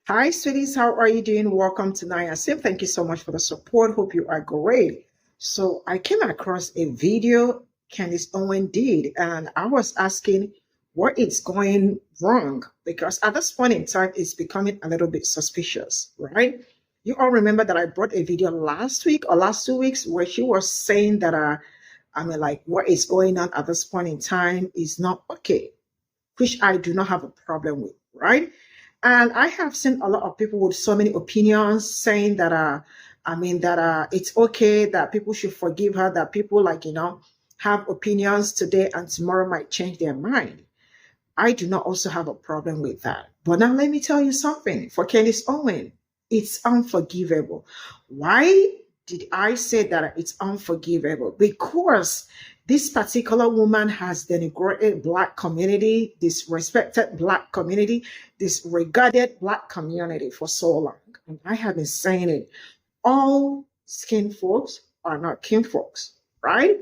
Hi, sweeties. How are you doing? Welcome to Naya Sim. Thank you so much for the support. Hope you are great. So I came across a video Candice Owen did, and I was asking what is going wrong because at this point in time, it's becoming a little bit suspicious, right? You all remember that I brought a video last week or last 2 weeks where she was saying that, like what is going on at this point in time is not okay, which I do not have a problem with, right? And I have seen a lot of people with so many opinions saying that, it's okay that people should forgive her, that people have opinions today and tomorrow might change their mind. I do not also have a problem with that. But now let me tell you something. For Candice Owen, it's unforgivable. Why did I say that it's unforgivable? Because this particular woman has denigrated Black community, disrespected Black community, disregarded Black community for so long. And I have been saying it. All skin folks are not kin folks, right?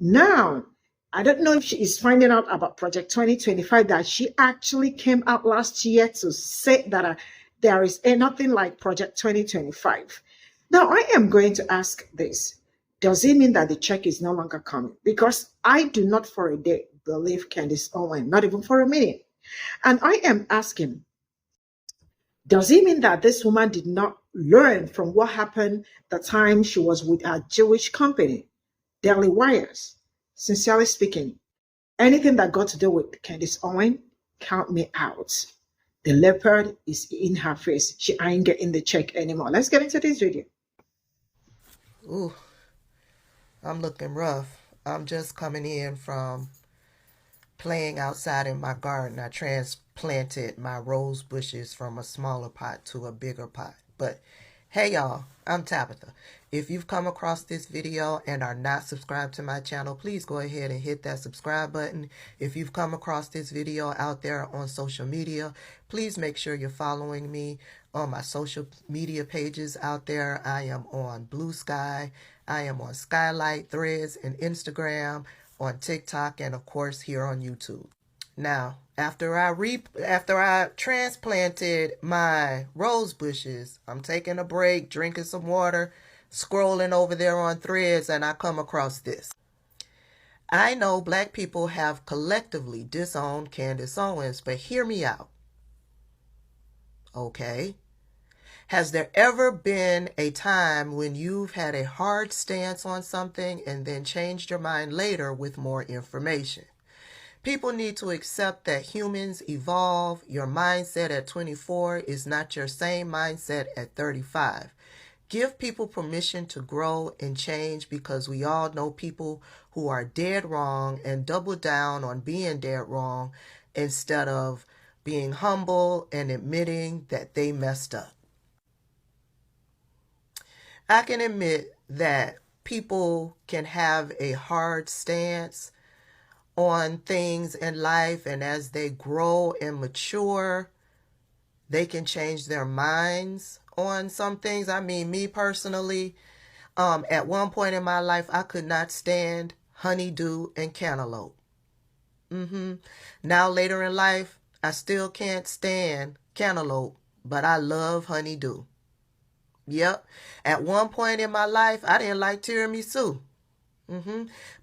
Now, I don't know if she is finding out about Project 2025 that she actually came out last year to say that there is nothing like Project 2025. Now, I am going to ask this. Does it mean that the check is no longer coming? Because I do not for a day believe Candice Owen, not even for a minute. And I am asking, does it mean that this woman did not learn from what happened the time she was with her Jewish company, Daily Wires? Sincerely speaking, anything that got to do with Candice Owen, count me out. The leopard is in her face. She ain't getting the check anymore. Let's get into this video. Ooh, I'm looking rough. I'm just coming in from playing outside in my garden. I transplanted my rose bushes from a smaller pot to a bigger pot. But hey y'all, I'm Tabitha. If you've come across this video and are not subscribed to my channel, please go ahead and hit that subscribe button. If you've come across this video out there on social media, please make sure you're following me on my social media pages out there. I am on Blue Sky. I am on Skylight, Threads, and Instagram, on TikTok, and of course here on YouTube. Now, after I transplanted my rose bushes, I'm taking a break, drinking some water, scrolling over there on Threads, and I come across this. I know Black people have collectively disowned Candice Owens, but hear me out. Okay? Has there ever been a time when you've had a hard stance on something and then changed your mind later with more information? People need to accept that humans evolve. Your mindset at 24 is not your same mindset at 35. Give people permission to grow and change, because we all know people who are dead wrong and double down on being dead wrong instead of being humble and admitting that they messed up. I can admit that people can have a hard stance on things in life, and as they grow and mature, they can change their minds on some things. I mean, me personally, at one point in my life, I could not stand honeydew and cantaloupe. Now later in life, I still can't stand cantaloupe, but I love honeydew. Yep. At one point in my life, I didn't like tiramisu.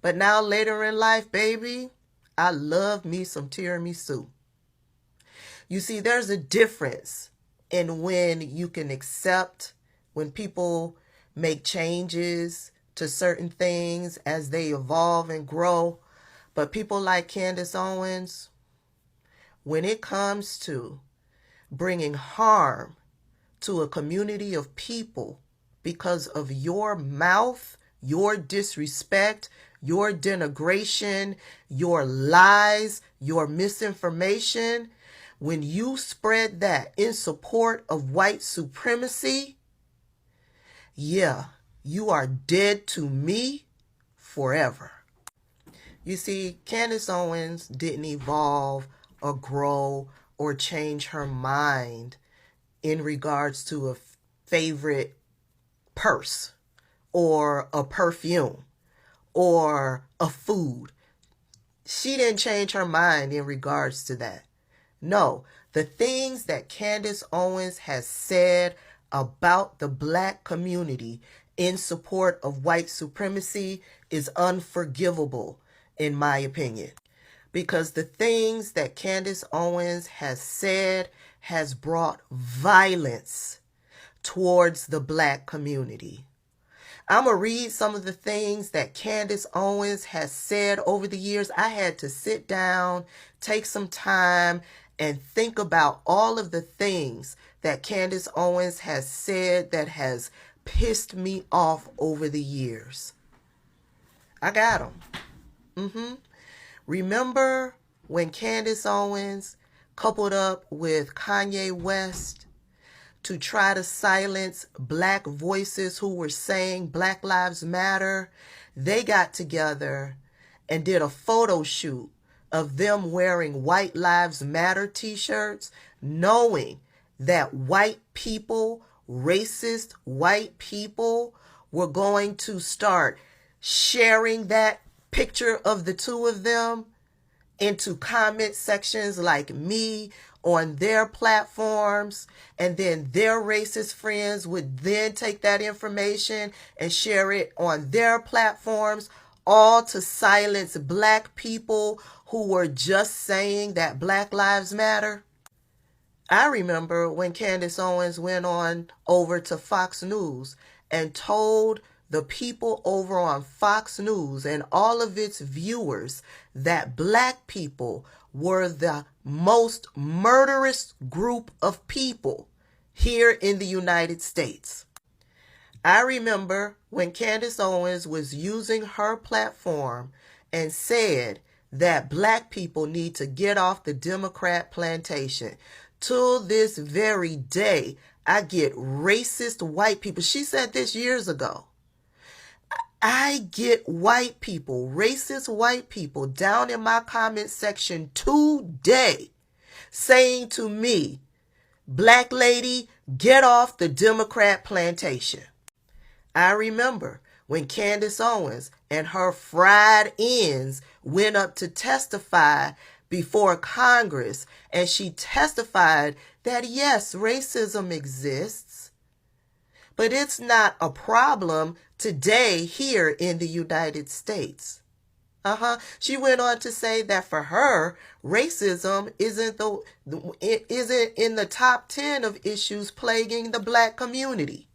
But now later in life, baby, I love me some tiramisu. You see, there's a difference in when you can accept when people make changes to certain things as they evolve and grow. But people like Candice Owens, when it comes to bringing harm to a community of people because of your mouth, your disrespect, your denigration, your lies, your misinformation, when you spread that in support of white supremacy, yeah, you are dead to me forever. You see, Candice Owens didn't evolve or grow or change her mind in regards to a favorite purse or a perfume or a food. She didn't change her mind in regards to that. No, The things that Candace Owens has said about the black community in support of white supremacy is unforgivable, in my opinion. Because the things that Candace Owens has said has brought violence towards the black community. I'm going to read some of the things that Candace Owens has said over the years. I had to sit down, take some time, and think about all of the things that Candace Owens has said that has pissed me off over the years. I got them. Remember when Candace Owens coupled up with Kanye West to try to silence black voices who were saying Black Lives Matter? They got together and did a photo shoot of them wearing White Lives Matter t-shirts, knowing that white people, racist white people, were going to start sharing that picture of the two of them into comment sections like me on their platforms, and then their racist friends would then take that information and share it on their platforms, all to silence black people who were just saying that Black Lives Matter. I remember when Candace Owens went on over to Fox News and told the people over on Fox News and all of its viewers that black people were the most murderous group of people here in the United States. I remember when Candace Owens was using her platform and said that black people need to get off the Democrat plantation. To this very day, I get racist white people. She said this years ago. I get white people, racist white people down in my comment section today saying to me, "Black lady, get off the Democrat plantation." I remember when Candace Owens and her fried ends went up to testify before Congress, and she testified that yes, racism exists, but it's not a problem today here in the United States. She went on to say that for her, racism isn't in the top 10 of issues plaguing the black community.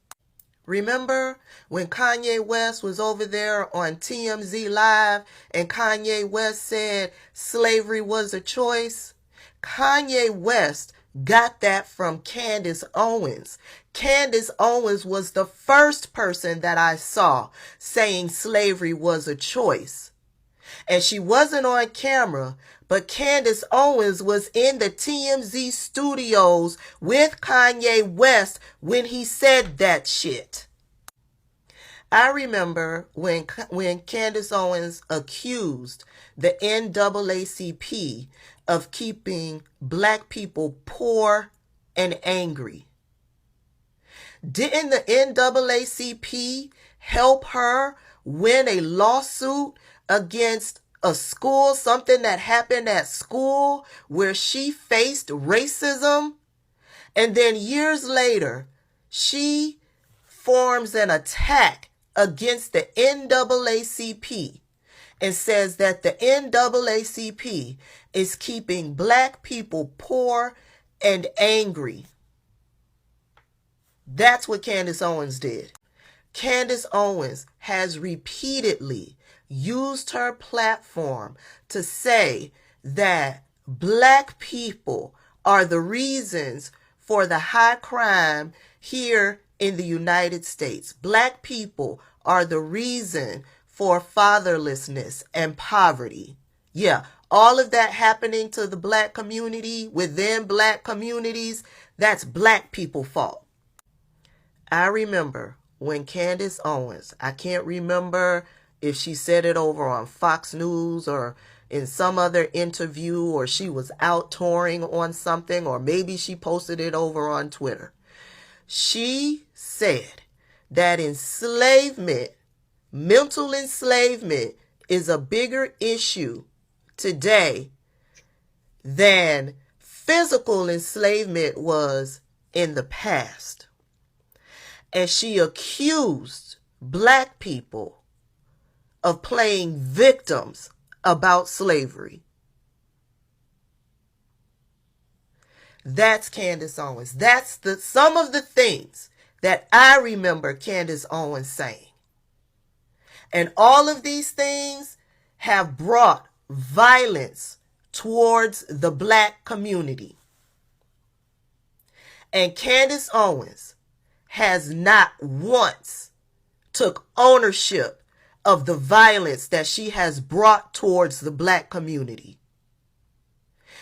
Remember when Kanye West was over there on TMZ Live and Kanye West said slavery was a choice? Kanye West got that from Candace Owens. Candace Owens was the first person that I saw saying slavery was a choice. And she wasn't on camera, but Candace Owens was in the TMZ studios with Kanye West when he said that shit. I remember when Candace Owens accused the NAACP of keeping black people poor and angry. Didn't the NAACP help her win a lawsuit against a school, something that happened at school where she faced racism? And then years later, she forms an attack against the NAACP and says that the NAACP is keeping black people poor and angry. That's what Candace Owens did. Candace Owens has repeatedly used her platform to say that black people are the reasons for the high crime here in the United States. Black people are the reason for fatherlessness and poverty. Yeah, all of that happening to the black community within black communities, that's black people's fault. I remember when Candace Owens, I can't remember if she said it over on Fox News or in some other interview, or she was out touring on something, or maybe she posted it over on Twitter. She said that enslavement, mental enslavement, is a bigger issue today than physical enslavement was in the past. And she accused black people of playing victims about slavery. That's Candace Owens. That's some of the things that I remember Candace Owens saying. And all of these things have brought violence towards the black community. And Candace Owens has not once took ownership of the violence that she has brought towards the black community.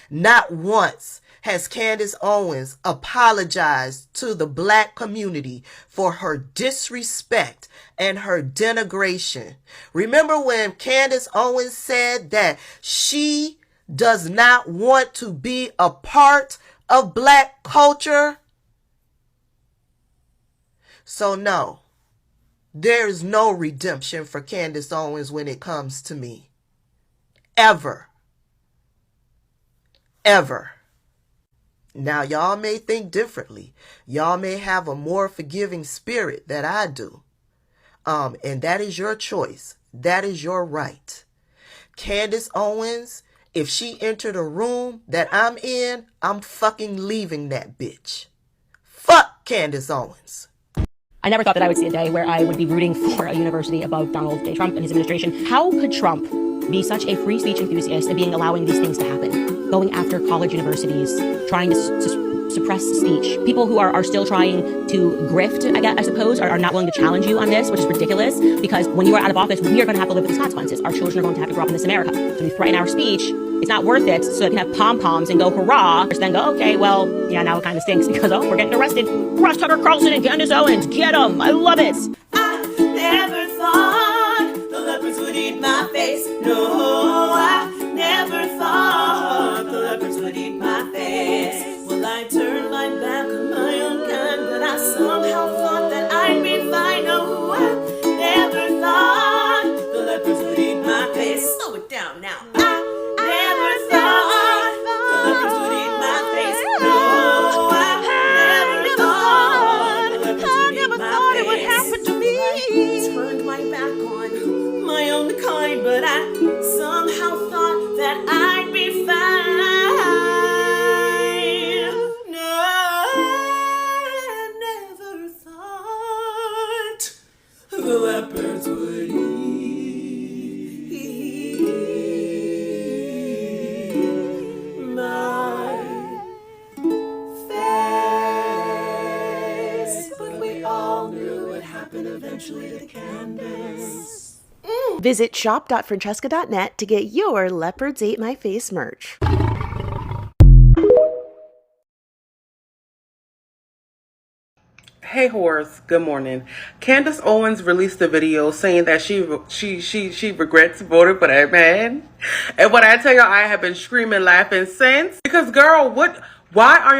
Not once has Candace Owens apologized to the black community for her disrespect and her denigration. Remember when Candace Owens said that she does not want to be a part of black culture? So no, there's no redemption for Candace Owens when it comes to me. Ever. Ever. Now, y'all may think differently. Y'all may have a more forgiving spirit than I do. And that is your choice. That is your right. Candace Owens, if she entered a room that I'm in, I'm fucking leaving that bitch. Fuck Candace Owens. I never thought that I would see a day where I would be rooting for a university above Donald J. Trump and his administration. How could Trump be such a free speech enthusiast and allowing these things to happen? Going after college universities, trying to suppress speech. People who are still trying to grift, I suppose, are not willing to challenge you on this, which is ridiculous, because when you are out of office, we are going to have to live with these consequences. Our children are going to have to grow up in this America. So we threaten our speech. It's not worth it, so they can have pom-poms and go hurrah, then go, okay, well, yeah, now it kind of stinks because, oh, we're getting arrested. Ross Tucker Carlson and Candace Owens, get them, I love it. I never thought the leopards would eat my face. No, I never thought the leopards would eat my face. Well, I turned my back on my own kind, but I somehow thought that I'd be fine. No, I never thought the leopards would eat my face. Slow it down now. But I somehow thought that I'd be fine. No, I never thought the leopards would eat my face. But we all knew it happened eventually to Candace. Visit shop.francesca.net to get your Leopards Ate My Face merch. Hey whores, good morning. Candace Owens released a video saying that she regrets voting for that man. And when I tell y'all, I have been screaming, laughing since. Because girl, why are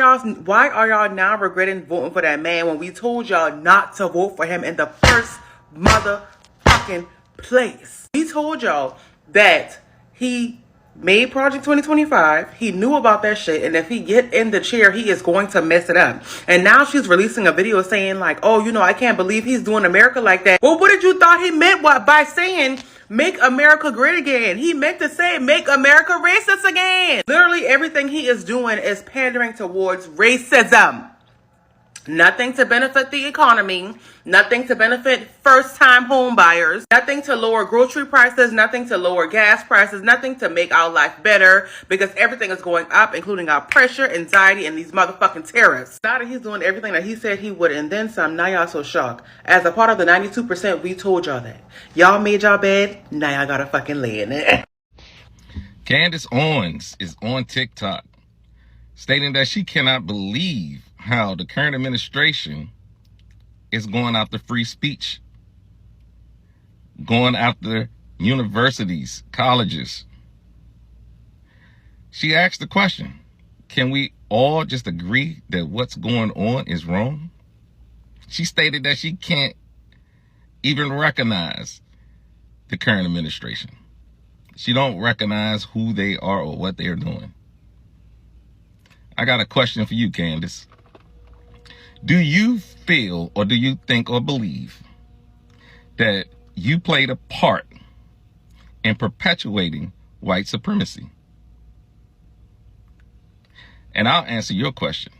y'all now regretting voting for that man when we told y'all not to vote for him in the first motherfucking place? We told y'all that he made Project 2025. He knew about that shit, and if he get in the chair, he is going to mess it up. And now she's releasing a video saying like, oh, I can't believe he's doing America like that. Well, what did you thought he meant by saying make America great again? He meant to say make America racist again. Literally everything he is doing is pandering towards racism. Nothing to benefit the economy, nothing to benefit first-time home buyers, nothing to lower grocery prices, nothing to lower gas prices, nothing to make our life better, because everything is going up, including our pressure, anxiety, and these motherfucking tariffs. Now that he's doing everything that he said he would and then some, now y'all so shocked. As a part of the 92%, we told y'all that. Y'all made y'all bed, now y'all gotta fucking lay in it. Candace Owens is on TikTok stating that she cannot believe how the current administration is going after free speech, going after universities, colleges. She asked the question, can we all just agree that what's going on is wrong? She stated that she can't even recognize the current administration. She don't recognize who they are or what they're doing. I got a question for you, Candace. Do you feel, or do you think or believe that you played a part in perpetuating white supremacy? And I'll answer your question.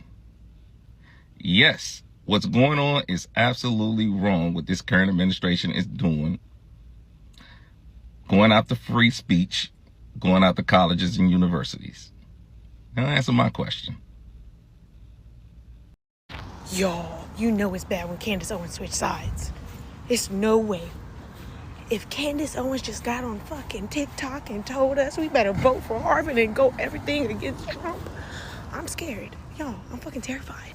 Yes, what's going on is absolutely wrong. What this current administration is doing, going after free speech, going after colleges and universities. Now answer my question. Y'all, you know it's bad when Candace Owens switch sides. It's no way. If Candace Owens just got on fucking TikTok and told us we better vote for Harvard and go everything against Trump, I'm scared. Y'all, I'm fucking terrified.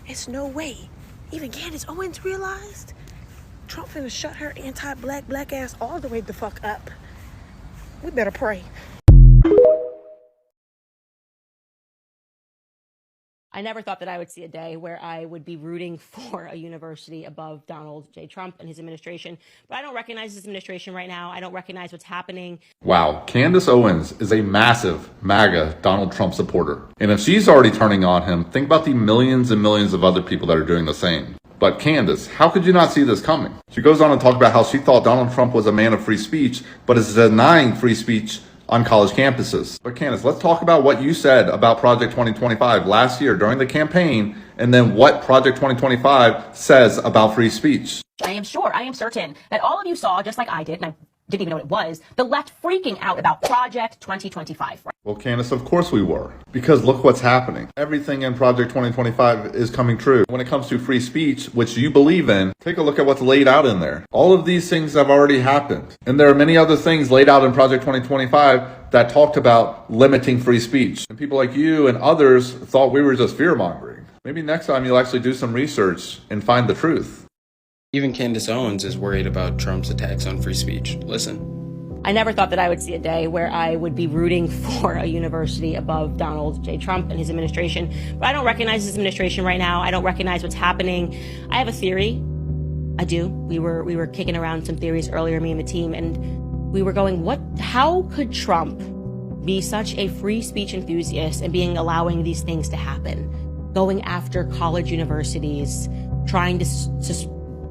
It's no way. Even Candace Owens realized Trump finna shut her anti-black ass all the way the fuck up. We better pray. I never thought that I would see a day where I would be rooting for a university above Donald J. Trump and his administration. But I don't recognize his administration right now. I don't recognize what's happening. Wow, Candace Owens is a massive MAGA Donald Trump supporter. And if she's already turning on him, think about the millions and millions of other people that are doing the same. But Candace, how could you not see this coming? She goes on to talk about how she thought Donald Trump was a man of free speech, but is denying free speech on college campuses. But Candace, let's talk about what you said about Project 2025 last year during the campaign, and then what Project 2025 says about free speech. I am certain that all of you saw, just like I did, and I didn't even know what it was, the left freaking out about Project 2025. Well, Candace, of course we were. Because look what's happening. Everything in Project 2025 is coming true. When it comes to free speech, which you believe in, take a look at what's laid out in there. All of these things have already happened. And there are many other things laid out in Project 2025 that talked about limiting free speech. And people like you and others thought we were just fear-mongering. Maybe next time you'll actually do some research and find the truth. Even Candace Owens is worried about Trump's attacks on free speech. Listen. I never thought that I would see a day where I would be rooting for a university above Donald J. Trump and his administration. But I don't recognize his administration right now. I don't recognize what's happening. I have a theory. I do. We were kicking around some theories earlier, me and the team, and we were going, how could Trump be such a free speech enthusiast and allowing these things to happen? Going after college universities, trying to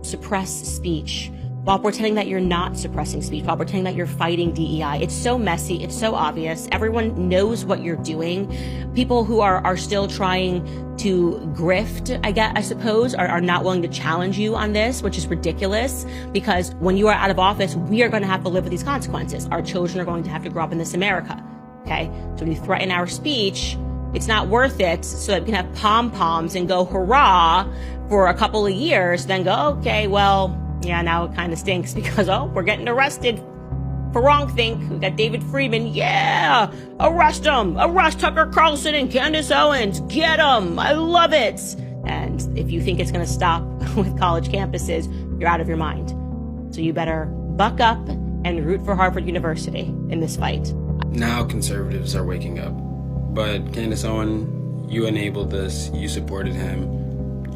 suppress speech, while pretending that you're not suppressing speech, while pretending that you're fighting DEI. It's so messy. It's so obvious. Everyone knows what you're doing. People who are still trying to grift, I suppose, are not willing to challenge you on this, which is ridiculous, because when you are out of office, we are going to have to live with these consequences. Our children are going to have to grow up in this America. Okay? So when you threaten our speech, it's not worth it so that we can have pom-poms and go hurrah for a couple of years, then go, okay, well, yeah, now it kind of stinks because, we're getting arrested for wrongthink. We got David Friedman. Yeah, arrest him. Arrest Tucker Carlson and Candace Owens. Get them. I love it. And if you think it's going to stop with college campuses, you're out of your mind. So you better buck up and root for Harvard University in this fight. Now conservatives are waking up. But Candace Owens, you enabled this. You supported him.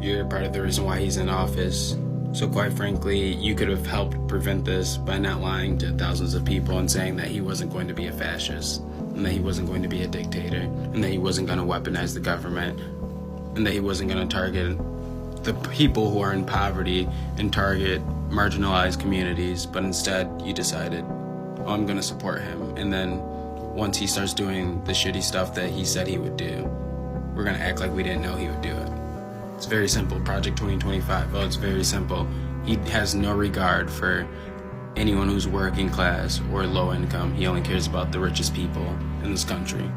You're part of the reason why he's in office. So quite frankly, you could have helped prevent this by not lying to thousands of people and saying that he wasn't going to be a fascist, and that he wasn't going to be a dictator, and that he wasn't going to weaponize the government, and that he wasn't going to target the people who are in poverty and target marginalized communities. But instead, you decided, I'm going to support him. And then once he starts doing the shitty stuff that he said he would do, we're going to act like we didn't know he would do it. It's very simple. Project 2025. Oh, it's very simple. He has no regard for anyone who's working class or low income. He only cares about the richest people in this country.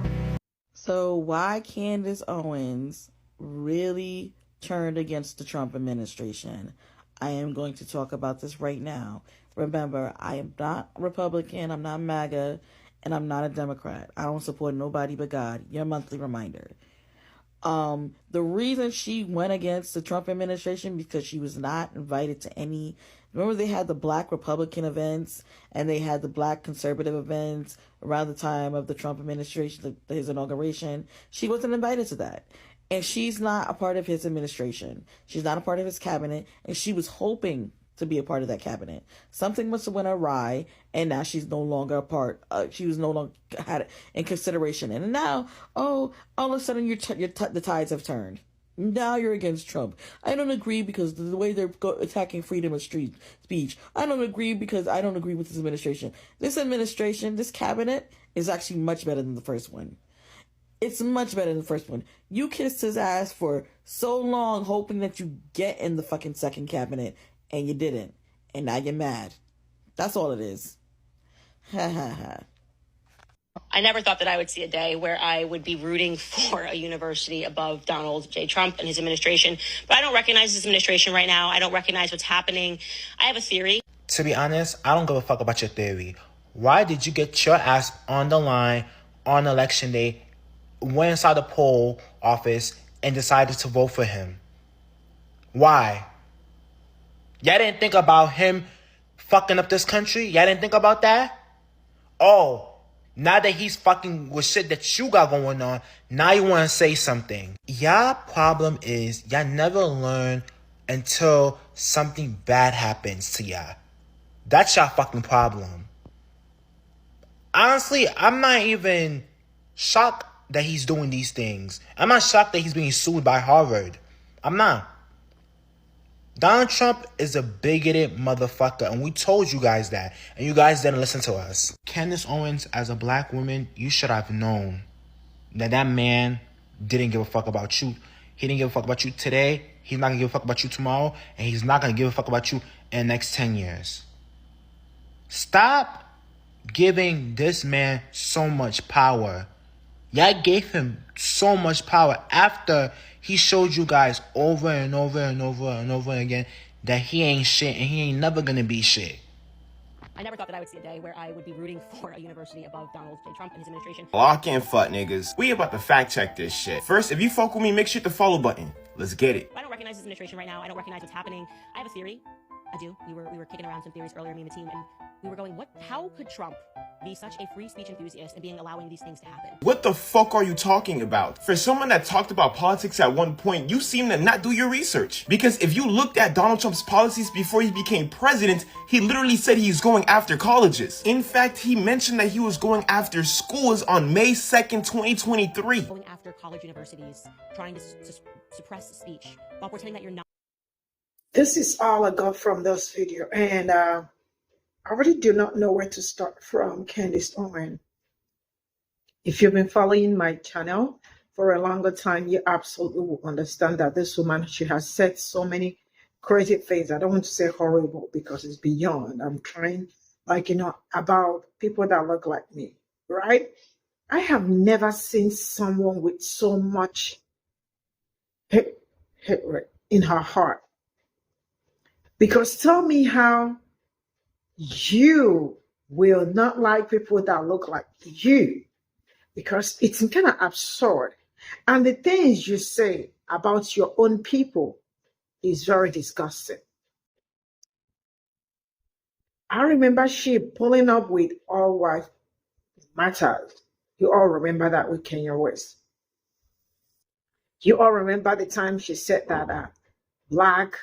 So why Candace Owens really turned against the Trump administration? I am going to talk about this right now. Remember, I am not Republican, I'm not MAGA, and I'm not a Democrat. I don't support nobody but God. Your monthly reminder. The reason she went against the Trump administration because she was not invited to any. Remember, they had the Black Republican events and they had the Black conservative events around the time of the Trump administration, his inauguration. She wasn't invited to that. And she's not a part of his administration. She's not a part of his cabinet. And she was hoping to be a part of that cabinet. Something must have went awry, and now she's no longer a part. She was no longer had it in consideration, and now, all of a sudden, the tides have turned. Now you're against Trump. I don't agree because the way they're attacking freedom of speech. I don't agree because I don't agree with this administration. This cabinet is actually much better than the first one. It's much better than the first one. You kissed his ass for so long hoping that you get in the fucking second cabinet, and you didn't. And now you're mad. That's all it is. Ha ha ha. I never thought that I would see a day where I would be rooting for a university above Donald J. Trump and his administration. But I don't recognize his administration right now. I don't recognize what's happening. I have a theory. To be honest, I don't give a fuck about your theory. Why did you get your ass on the line on election day, went inside the poll office, and decided to vote for him? Why? Y'all didn't think about him fucking up this country? Y'all didn't think about that? Oh, now that he's fucking with shit that you got going on, now you want to say something. Y'all problem is y'all never learn until something bad happens to y'all. That's y'all fucking problem. Honestly, I'm not even shocked that he's doing these things. I'm not shocked that he's being sued by Harvard. I'm not. Donald Trump is a bigoted motherfucker, and we told you guys that, and you guys didn't listen to us. Candace Owens, as a black woman, you should have known that that man didn't give a fuck about you. He didn't give a fuck about you today, he's not gonna give a fuck about you tomorrow, and he's not gonna give a fuck about you in the next 10 years. Stop giving this man so much power. Y'all gave him so much power after he showed you guys over and over and over and over again that he ain't shit and he ain't never gonna be shit. I never thought that I would see a day where I would be rooting for a university above Donald J. Trump and his administration. Lock in, fuck niggas. We about to fact check this shit. First, if you fuck with me, make sure to hit the follow button. Let's get it. I don't recognize his administration right now. I don't recognize what's happening. I have a theory. I do. We were kicking around some theories earlier, me and the team, and we were going, how could Trump be such a free speech enthusiast and allowing these things to happen? What the fuck are you talking about? For someone that talked about politics at one point, you seem to not do your research. Because if you looked at Donald Trump's policies before he became president, he literally said he's going after colleges. In fact, he mentioned that he was going after schools on May 2nd, 2023. Going after college universities, trying to suppress speech while pretending that you're not. This is all I got from this video, and I really do not know where to start from. Candace Owens, if you've been following my channel for a longer time, you absolutely will understand that this woman, she has said so many crazy things. I don't want to say horrible because it's beyond. I'm trying, about people that look like me, right? I have never seen someone with so much hatred in her heart. Because tell me how you will not like people that look like you, because it's kind of absurd. And the things you say about your own people is very disgusting. I remember she pulling up with All Life Matters. You all remember that with Kenya West. You all remember the time she said that black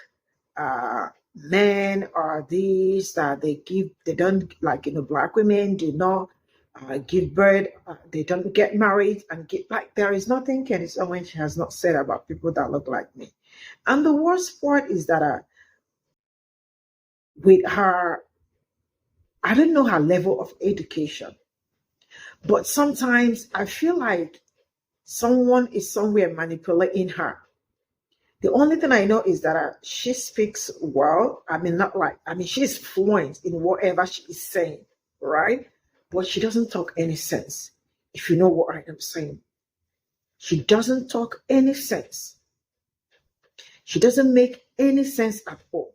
men are these, that they don't, black women do not give birth, they don't get married, and there is nothing Candace Owens has not said about people that look like me. And the worst part is that with her, I don't know her level of education, but sometimes I feel like someone is somewhere manipulating her. The only thing I know is that she speaks well. She's fluent in whatever she is saying, right? But she doesn't talk any sense, if you know what I am saying. She doesn't talk any sense. She doesn't make any sense at all.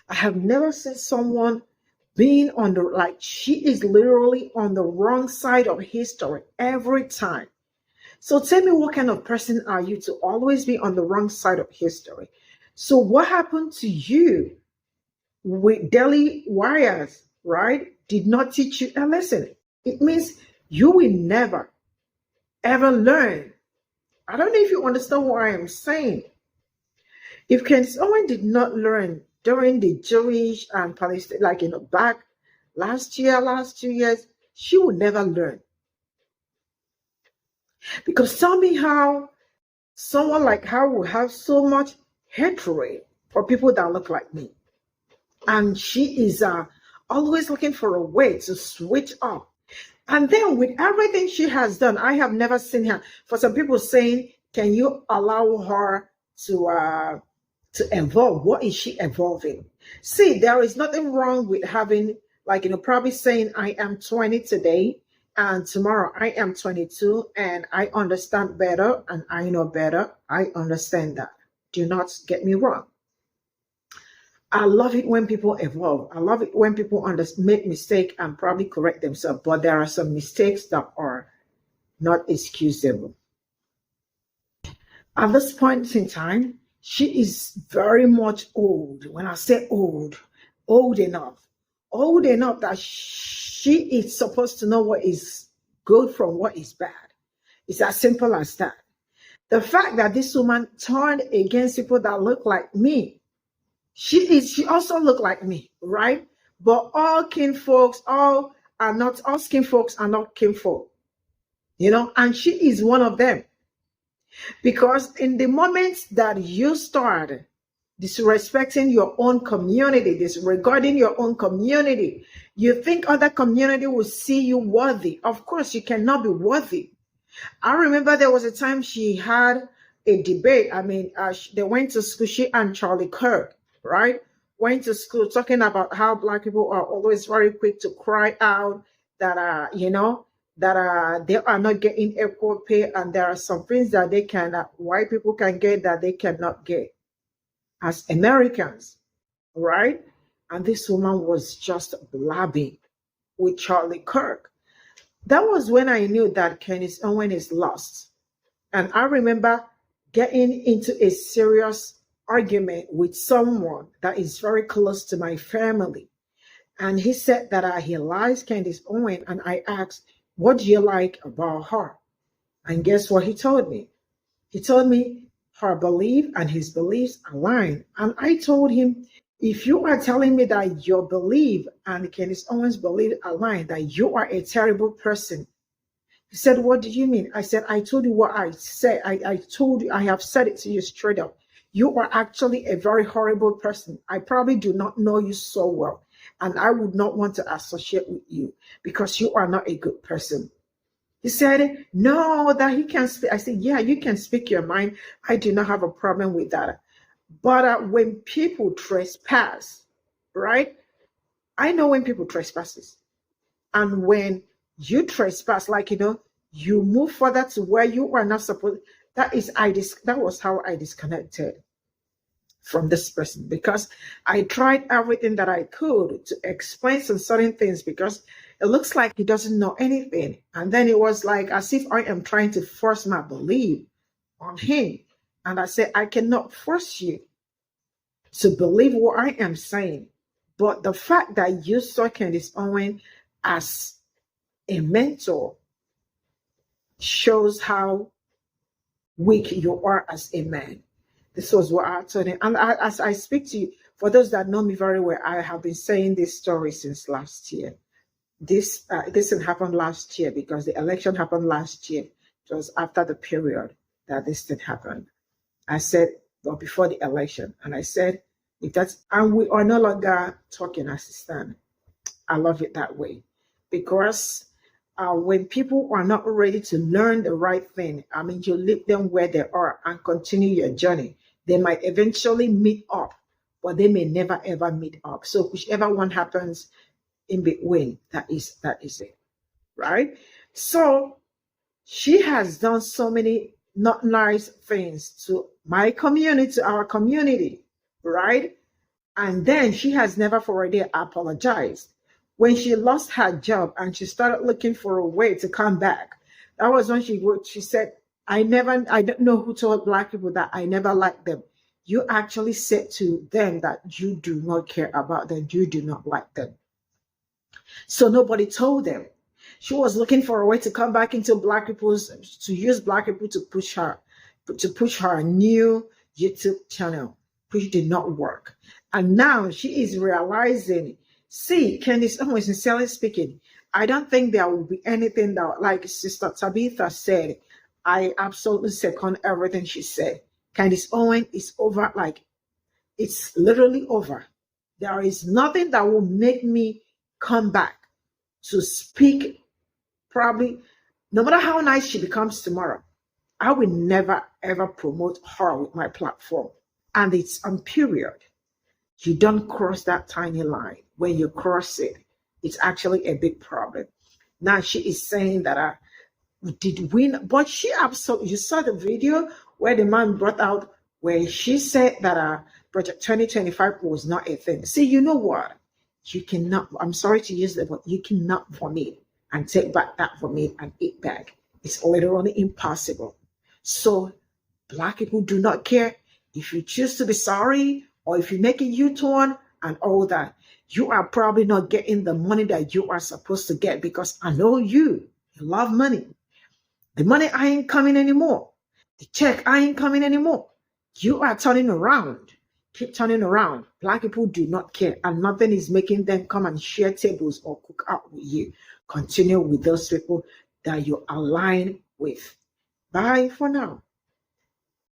I have never seen someone being she is literally on the wrong side of history every time. So tell me, what kind of person are you to always be on the wrong side of history? So what happened to you with Daily Wires, right? Did not teach you a lesson. It means you will never, ever learn. I don't know if you understand what I am saying. If Candace Owens did not learn during the Jewish and Palestine, like, back last 2 years, she would never learn. Because tell me how someone like her will have so much hatred for people that look like me. And she is always looking for a way to switch up. And then with everything she has done, I have never seen her. For some people saying, can you allow her to evolve? What is she evolving? See, there is nothing wrong with having, like, probably saying I am 20 today and tomorrow I am 22 and I understand better and I know better. I understand that. Do not get me wrong. I love it when people evolve. I love it when people make mistakes and probably correct themselves. But there are some mistakes that are not excusable. At this point in time, she is very much old. When I say old enough that she is supposed to know what is good from what is bad. It's as simple as that. The fact that this woman turned against people that look like me, she also looked like me, right? But all skin folks are not kinfolk, and she is one of them. Because in the moment that you start disrespecting your own community, disregarding your own community, you think other community will see you worthy. Of course, you cannot be worthy. I remember there was a time she had a debate. They went to school, she and Charlie Kirk, right? Went to school talking about how Black people are always very quick to cry out that, they are not getting equal pay, and there are some things that white people can get that they cannot get as Americans, right? And this woman was just blabbing with Charlie Kirk. That was when I knew that Candace Owens is lost. And I remember getting into a serious argument with someone that is very close to my family. And he said that he likes Candace Owens. And I asked, what do you like about her? And guess what he told me? He told me her belief and his beliefs align. And I told him, if you are telling me that your belief and Candace Owens' belief align, that you are a terrible person. He said, what do you mean? I said, I told you what I said. I told you, I have said it to you straight up. You are actually a very horrible person. I probably do not know you so well. And I would not want to associate with you because you are not a good person. He said, no, that he can speak. I said, yeah, you can speak your mind. I do not have a problem with that. But when people trespass, right? I know when people trespasses. And when you trespass, you move further to where you are not supposed. That was how I disconnected from this person, because I tried everything that I could to explain some certain things, because it looks like he doesn't know anything. And then it was like as if I am trying to force my belief on him. And I said, I cannot force you to believe what I am saying. But the fact that you saw Candace Owens as a mentor shows how weak you are as a man. This was what I told him. And as I speak to you, for those that know me very well, I have been saying this story since last year. This didn't happen last year because the election happened last year. It was after the period that this thing happened. I said, well, before the election. And I said, and we are no longer talking as a stand. I love it that way. Because when people are not ready to learn the right thing, you leave them where they are and continue your journey. They might eventually meet up, but they may never ever meet up. So whichever one happens in between, that is it, right? So she has done so many not nice things to my community, to our community, right? And then she has never for a day apologized. When she lost her job and she started looking for a way to come back, that was when she said, I don't know who told Black people that I never liked them. You actually said to them that you do not care about them, you do not like them. So nobody told them. She was looking for a way to come back into to use Black people to push her new YouTube channel. which did not work. And now she is realizing, see, Candace Owens, sincerely speaking, I don't think there will be anything that, like Sister Tabitha said, I absolutely second everything she said. Candace Owens is over, like, it's literally over. There is nothing that will make me come back to speak, probably, no matter how nice she becomes tomorrow. I will never ever promote her with my platform. And it's on period. You don't cross that tiny line. When you cross it, it's actually a big problem. Now she is saying that I did win, but she absolutely, you saw the video where the man brought out where she said that Project 2025 was not a thing. See, you know what? You cannot, I'm sorry to use that, but you cannot vomit and take back that vomit and eat back. It's literally impossible. So Black people do not care if you choose to be sorry or if you make a U-turn and all that. You are probably not getting the money that you are supposed to get, because I know you love money. The money ain't coming anymore. The check ain't coming anymore. You are turning around. Keep turning around. Black people do not care, and nothing is making them come and share tables or cook out with you. Continue with those people that you align with. Bye for now.